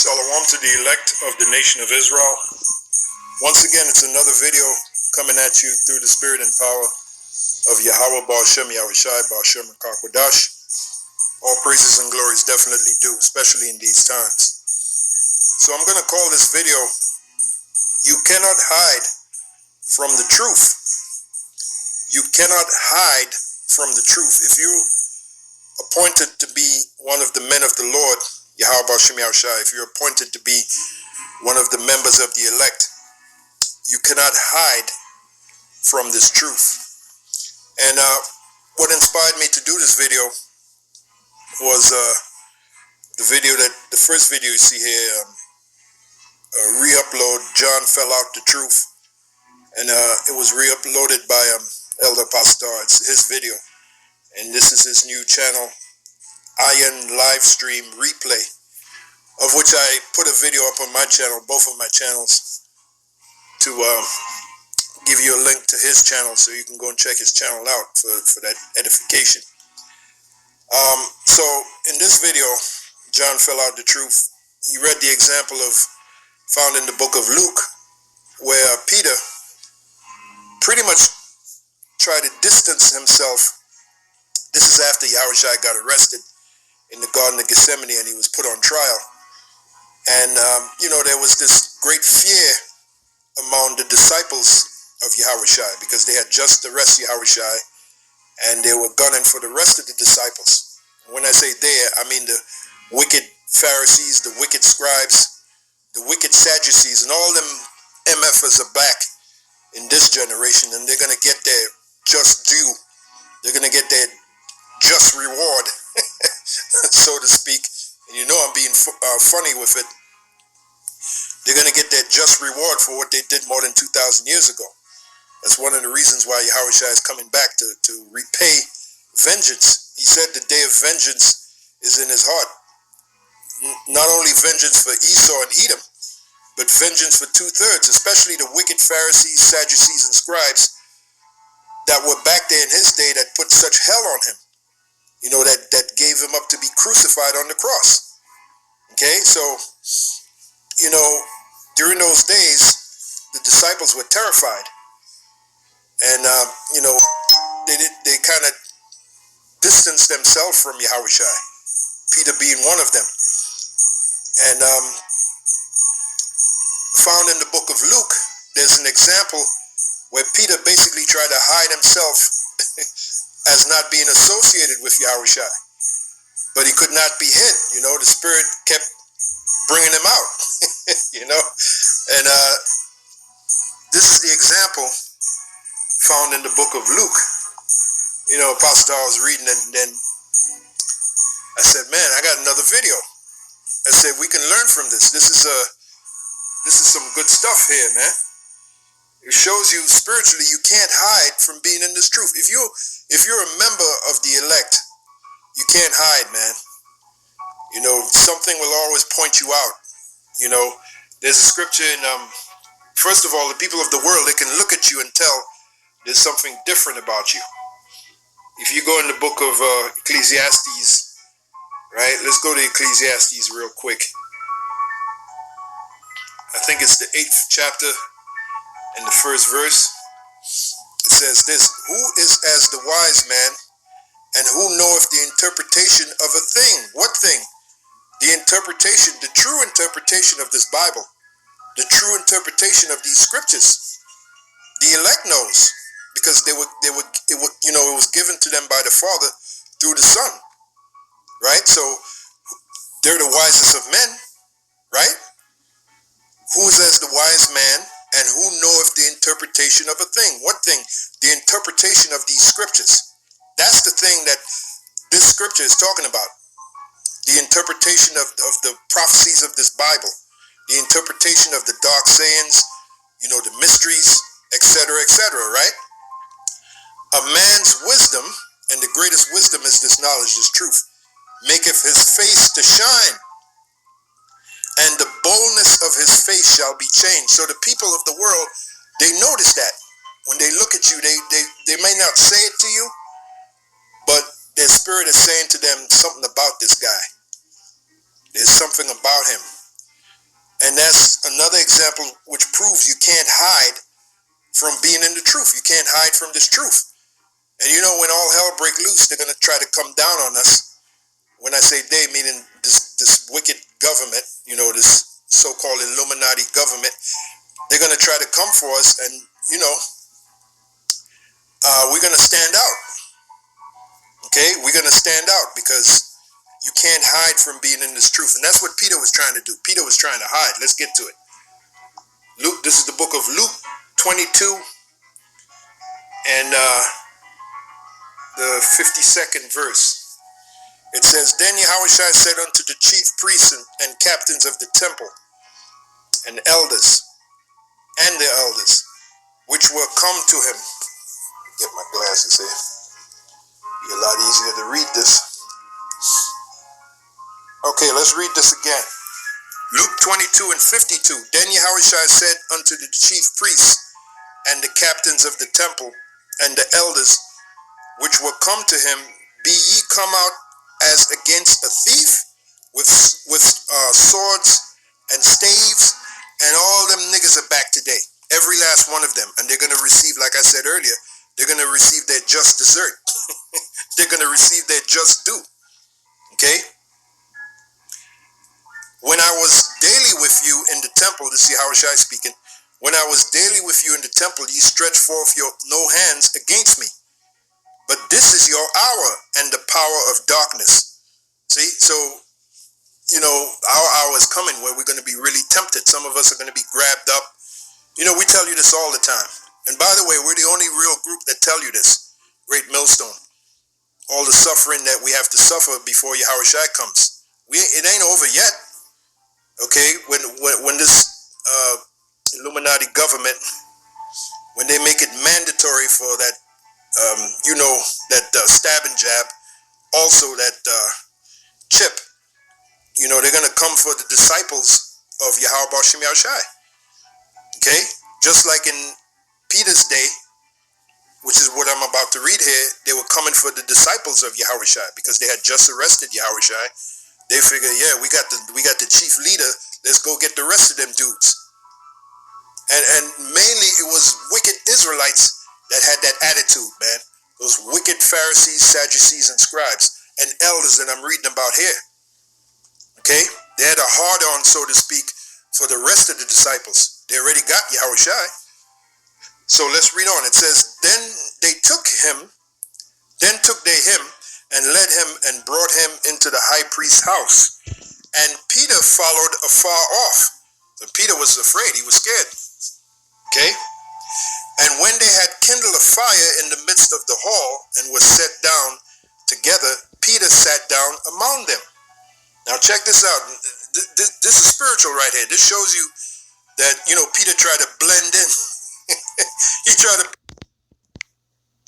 Shalom to the elect of the nation of Israel. Once again, it's another video coming at you through the spirit and power of Yahweh Baal Shem Yahushai Baal Shem Kakwadash. All praises and glories definitely due, especially in these times. So I'm going to call this video, You Cannot Hide from the Truth. You cannot hide from the truth. If you're appointed to be one of the men of the Lord, Yahweh Baal Shem Yahushai, if you're appointed to be one of the members of the elect, you cannot hide from this truth. And what inspired me to do this video was the first video you see here, re-upload, John Fell Out the Truth. And it was re-uploaded by Elder Pastor. It's his video. And this is his new channel, Iron Livestream Replay, of which I put a video up on my channel, both of my channels, to give you a link to his channel so you can go and check his channel out for that edification. So in this video, John Fell Out the Truth. He read the example found in the book of Luke, where Peter pretty much tried to distance himself. This is after Yahushua got arrested in the Garden of Gethsemane and he was put on trial. And, there was this great fear among the disciples of Yahushua because they had just arrested Yahushua and they were gunning for the rest of the disciples. When I say they, I mean the wicked Pharisees, the wicked scribes, the wicked Sadducees, and all them MFers are back in this generation, and they're going to get their just due. They're going to get their just reward, so to speak. And I'm being funny with it. They're going to get their just reward for what they did more than 2,000 years ago. That's one of the reasons why Yahushua is coming back to repay vengeance. He said the day of vengeance is in his heart. Not only vengeance for Esau and Edom, but vengeance for 2/3, especially the wicked Pharisees, Sadducees, and scribes that were back there in his day that put such hell on him. That gave him up to be crucified on the cross. Okay, so, during those days, the disciples were terrified. And, they kind of distanced themselves from Yahushua, Peter being one of them. And found in the book of Luke, there's an example where Peter basically tried to hide himself as not being associated with Yahushua. But he could not be hid. The Spirit kept bringing him out. And this is the example found in the book of Luke. Pastor, I was reading it, and then I said, man, I got another video. I said, we can learn from this. This is some good stuff here, man. It shows you spiritually you can't hide from being in this truth. If you're a member of the elect, you can't hide, man. Something will always point you out. There's a scripture in, first of all, the people of the world, they can look at you and tell there's something different about you. If you go in the book of Ecclesiastes, right? Let's go to Ecclesiastes real quick. I think it's the 8th chapter and the first verse. It says this: who is as the wise man, and who knoweth the interpretation of a thing? What thing? The interpretation, the true interpretation of this Bible, the true interpretation of these scriptures. The elect knows, because it was given to them by the Father through the Son, right? So they're the wisest of men, right? Who is as the wise man, and who knoweth the interpretation of a thing? What thing? The interpretation of these scriptures. That's the thing that this scripture is talking about. The interpretation of the prophecies of this Bible. The interpretation of the dark sayings, the mysteries, etc., etc., right? A man's wisdom, and the greatest wisdom is this knowledge, this truth, maketh his face to shine, and the boldness of his face shall be changed. So the people of the world, they notice that. When they look at you, they may not say it to you, but their spirit is saying to them something about this guy. There's something about him. another example which proves you can't hide from being in the truth. You can't hide from this truth. And you know, when all hell break loose, they're going to try to come down on us. When I say they, meaning this wicked government, you know, this so-called Illuminati government, they're going to try to come for us, and, you know, we're going to stand out. Okay? We're going to stand out because you can't hide from being in this truth. And that's what Peter was trying to do. Peter was trying to hide. Let's get to it. Luke, this is the book of Luke 22 and the 52nd verse. It says, Then Yahushua said unto the chief priests and captains of the temple and elders, which were come to him. Get my glasses here. Be a lot easier to read this. Okay, let's read this again. Luke 22 and 52. Then Yahushua said unto the chief priests and the captains of the temple and the elders, which were come to him, Be ye come out as against a thief with swords and staves, and all them niggas are back today. Every last one of them. And they're going to receive, like I said earlier, they're going to receive their just dessert. They're going to receive their just due. Okay? When I was daily with you in the temple, this is Yahushua speaking, when I was daily with you in the temple, ye stretched forth your no hands against me. But this is your hour and the power of darkness. See? So, you know, our hour is coming where we're going to be really tempted. Some of us are going to be grabbed up. You know, we tell you this all the time. And by the way, we're the only real group that tell you this. Great Millstone. All the suffering that we have to suffer before Yahushua comes. It ain't over yet. Okay? When this Illuminati government, when they make it mandatory for that, you know, that stab and jab, also that chip, you know, they're going to come for the disciples of Yahweh B'Shem Yahushai. Okay? Just like in Peter's day, which is what I'm about to read here, they were coming for the disciples of Yahushai because they had just arrested Yahushai. They figured, yeah, we got the chief leader. Let's go get the rest of them dudes. And mainly it was wicked Israelites that had that attitude, man. Those wicked Pharisees, Sadducees, and scribes, and elders that I'm reading about here. Okay? They had a hard-on, so to speak, for the rest of the disciples. They already got Yahushai. So let's read on. It says, Then took they him and led him and brought him into the high priest's house. And Peter followed afar off. So Peter was afraid. He was scared. Okay? And when they had kindled a fire in the midst of the hall and were set down together, Peter sat down among them. Now check this out. This is spiritual right here. This shows you that, you know, Peter tried to blend in. He tried to